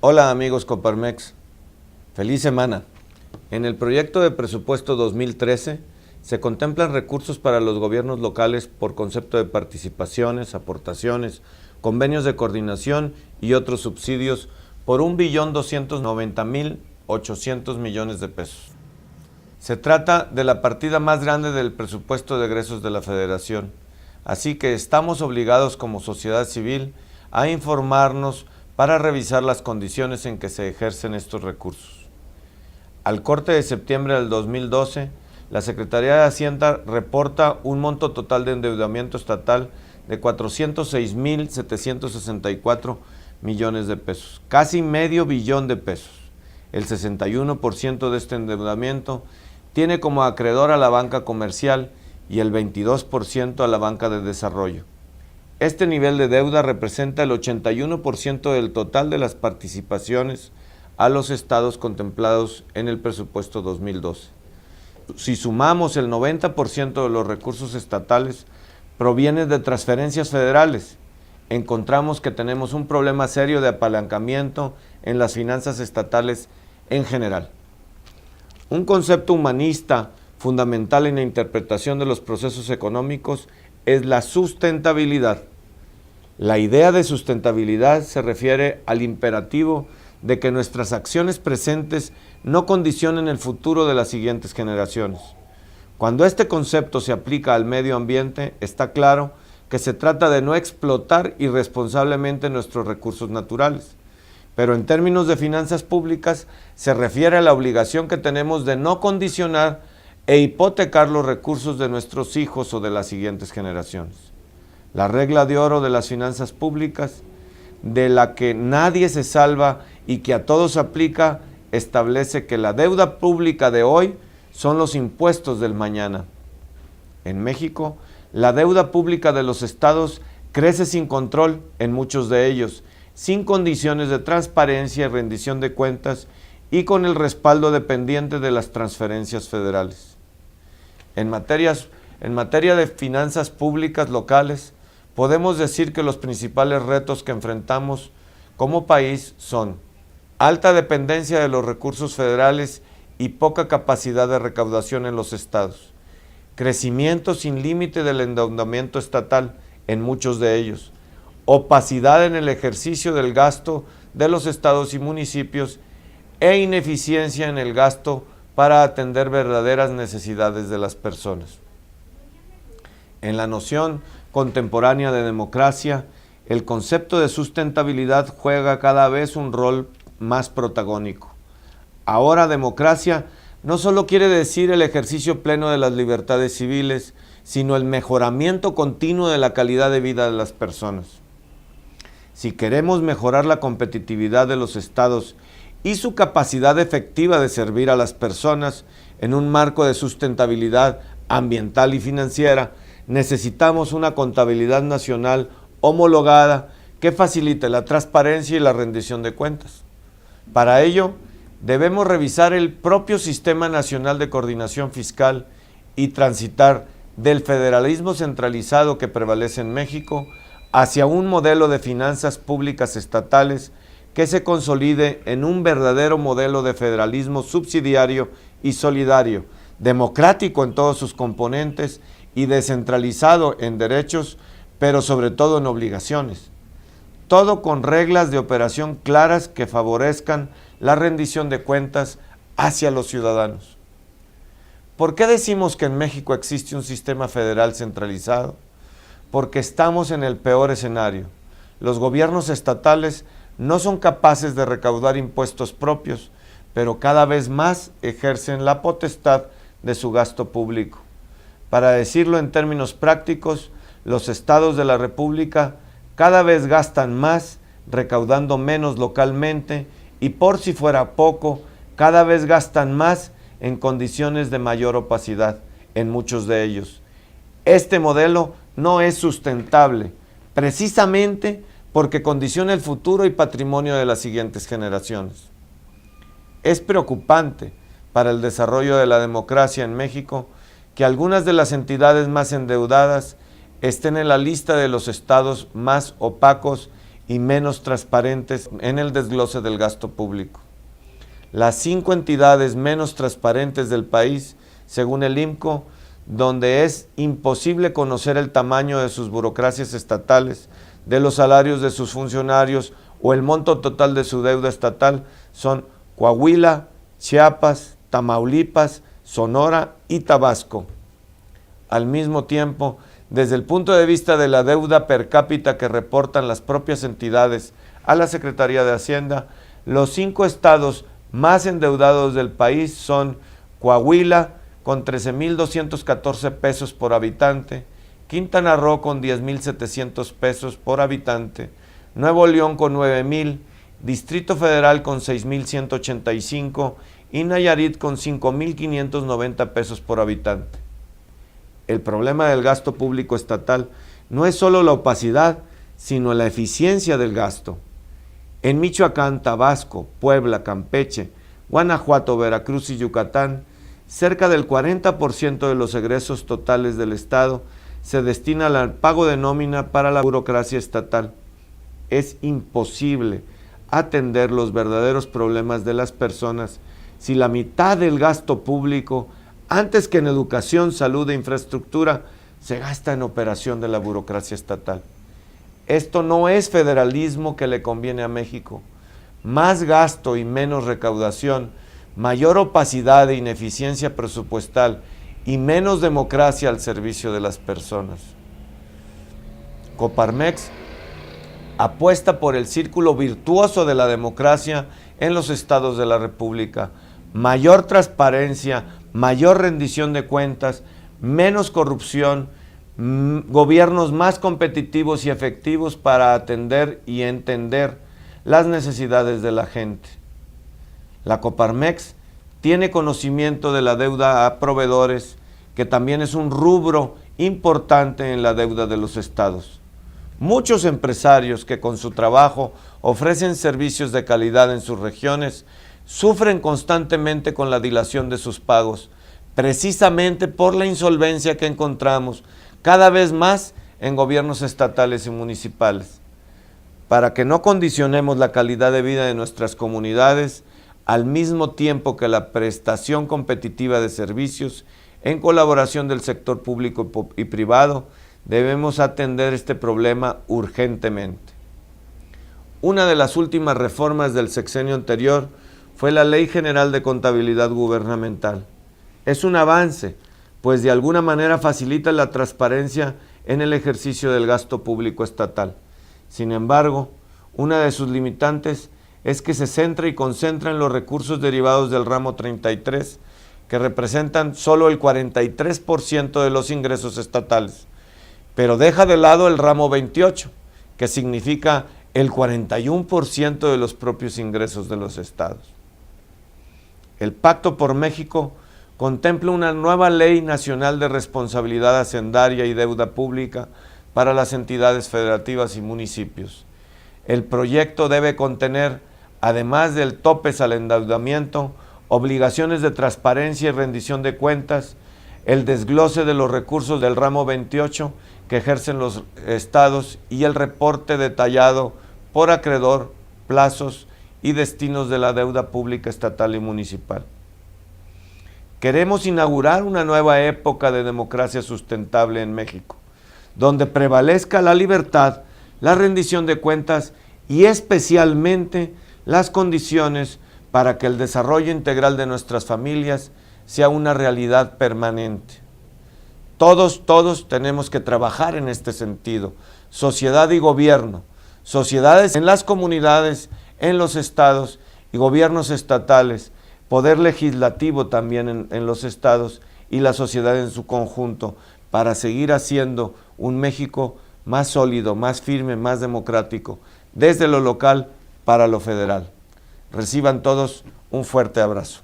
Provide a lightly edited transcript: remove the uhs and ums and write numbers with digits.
Hola amigos Coparmex, feliz semana. En el proyecto de presupuesto 2013 se contemplan recursos para los gobiernos locales por concepto de participaciones, aportaciones, convenios de coordinación y otros subsidios por 1.290.800 millones de pesos. Se trata de la partida más grande del presupuesto de egresos de la Federación, así que estamos obligados como sociedad civil a informarnos para revisar las condiciones en que se ejercen estos recursos. Al corte de septiembre del 2012, la Secretaría de Hacienda reporta un monto total de endeudamiento estatal de 406.764 millones de pesos, casi medio billón de pesos. El 61% de este endeudamiento tiene como acreedor a la banca comercial y el 22% a la banca de desarrollo. Este nivel de deuda representa el 81% del total de las participaciones a los estados contemplados en el presupuesto 2012. Si sumamos el 90% de los recursos estatales provienen de transferencias federales, encontramos que tenemos un problema serio de apalancamiento en las finanzas estatales en general. Un concepto humanista fundamental en la interpretación de los procesos económicos es la sustentabilidad. La idea de sustentabilidad se refiere al imperativo de que nuestras acciones presentes no condicionen el futuro de las siguientes generaciones. Cuando este concepto se aplica al medio ambiente, está claro que se trata de no explotar irresponsablemente nuestros recursos naturales. Pero en términos de finanzas públicas, se refiere a la obligación que tenemos de no condicionar e hipotecar los recursos de nuestros hijos o de las siguientes generaciones. La regla de oro de las finanzas públicas, de la que nadie se salva y que a todos aplica, establece que la deuda pública de hoy son los impuestos del mañana. En México, la deuda pública de los estados crece sin control en muchos de ellos, sin condiciones de transparencia y rendición de cuentas y con el respaldo dependiente de las transferencias federales. En materia de finanzas públicas locales, podemos decir que los principales retos que enfrentamos como país son alta dependencia de los recursos federales y poca capacidad de recaudación en los estados, crecimiento sin límite del endeudamiento estatal en muchos de ellos, opacidad en el ejercicio del gasto de los estados y municipios e ineficiencia en el gasto para atender verdaderas necesidades de las personas. En la noción contemporánea de democracia, el concepto de sustentabilidad juega cada vez un rol más protagónico. Ahora, democracia no solo quiere decir el ejercicio pleno de las libertades civiles, sino el mejoramiento continuo de la calidad de vida de las personas. Si queremos mejorar la competitividad de los estados y su capacidad efectiva de servir a las personas en un marco de sustentabilidad ambiental y financiera, necesitamos una contabilidad nacional homologada que facilite la transparencia y la rendición de cuentas. Para ello, debemos revisar el propio Sistema Nacional de Coordinación Fiscal y transitar del federalismo centralizado que prevalece en México hacia un modelo de finanzas públicas estatales que se consolide en un verdadero modelo de federalismo subsidiario y solidario, democrático en todos sus componentes y descentralizado en derechos, pero sobre todo en obligaciones. Todo con reglas de operación claras que favorezcan la rendición de cuentas hacia los ciudadanos. ¿Por qué decimos que en México existe un sistema federal centralizado? Porque estamos en el peor escenario. Los gobiernos estatales no son capaces de recaudar impuestos propios, pero cada vez más ejercen la potestad de su gasto público. Para decirlo en términos prácticos, los estados de la República cada vez gastan más, recaudando menos localmente, y por si fuera poco, cada vez gastan más en condiciones de mayor opacidad en muchos de ellos. Este modelo no es sustentable, precisamente porque condiciona el futuro y patrimonio de las siguientes generaciones. Es preocupante para el desarrollo de la democracia en México que algunas de las entidades más endeudadas estén en la lista de los estados más opacos y menos transparentes en el desglose del gasto público. Las 5 entidades menos transparentes del país, según el IMCO, donde es imposible conocer el tamaño de sus burocracias estatales, de los salarios de sus funcionarios o el monto total de su deuda estatal, son Coahuila, Chiapas, Tamaulipas, Sonora y Tabasco. Al mismo tiempo, desde el punto de vista de la deuda per cápita que reportan las propias entidades a la Secretaría de Hacienda, los 5 estados más endeudados del país son Coahuila, con 13,214 pesos por habitante, Quintana Roo con 10,700 pesos por habitante, Nuevo León con 9,000, Distrito Federal con 6,185 y Nayarit con 5,590 pesos por habitante. El problema del gasto público estatal no es solo la opacidad, sino la eficiencia del gasto. En Michoacán, Tabasco, Puebla, Campeche, Guanajuato, Veracruz y Yucatán, cerca del 40% de los egresos totales del Estado se destina al pago de nómina para la burocracia estatal. Es imposible atender los verdaderos problemas de las personas si la mitad del gasto público, antes que en educación, salud e infraestructura, se gasta en operación de la burocracia estatal. Esto no es federalismo que le conviene a México. Más gasto y menos recaudación, mayor opacidad e ineficiencia presupuestal y menos democracia al servicio de las personas. Coparmex apuesta por el círculo virtuoso de la democracia en los estados de la República. Mayor transparencia, mayor rendición de cuentas, menos corrupción, gobiernos más competitivos y efectivos para atender y entender las necesidades de la gente. La Coparmex tiene conocimiento de la deuda a proveedores, que también es un rubro importante en la deuda de los estados. Muchos empresarios que con su trabajo ofrecen servicios de calidad en sus regiones sufren constantemente con la dilación de sus pagos, precisamente por la insolvencia que encontramos cada vez más en gobiernos estatales y municipales. Para que no condicionemos la calidad de vida de nuestras comunidades, al mismo tiempo que la prestación competitiva de servicios en colaboración del sector público y privado, debemos atender este problema urgentemente. Una de las últimas reformas del sexenio anterior fue la Ley General de Contabilidad Gubernamental. Es un avance, pues de alguna manera facilita la transparencia en el ejercicio del gasto público estatal. Sin embargo, una de sus limitantes es que se centra y concentra en los recursos derivados del ramo 33, que representan solo el 43% de los ingresos estatales, pero deja de lado el ramo 28, que significa el 41% de los propios ingresos de los estados. El Pacto por México contempla una nueva Ley Nacional de Responsabilidad Hacendaria y Deuda Pública para las entidades federativas y municipios. El proyecto debe contener, además del tope al endeudamiento, obligaciones de transparencia y rendición de cuentas, el desglose de los recursos del ramo 28 que ejercen los estados y el reporte detallado por acreedor, plazos y destinos de la deuda pública estatal y municipal. Queremos inaugurar una nueva época de democracia sustentable en México, donde prevalezca la libertad, la rendición de cuentas y especialmente las condiciones para que el desarrollo integral de nuestras familias sea una realidad permanente. Todos tenemos que trabajar en este sentido, sociedad y gobierno, sociedades en las comunidades, en los estados y gobiernos estatales, poder legislativo también en los estados y la sociedad en su conjunto, para seguir haciendo un México más sólido, más firme, más democrático, desde lo local para lo federal. Reciban todos un fuerte abrazo.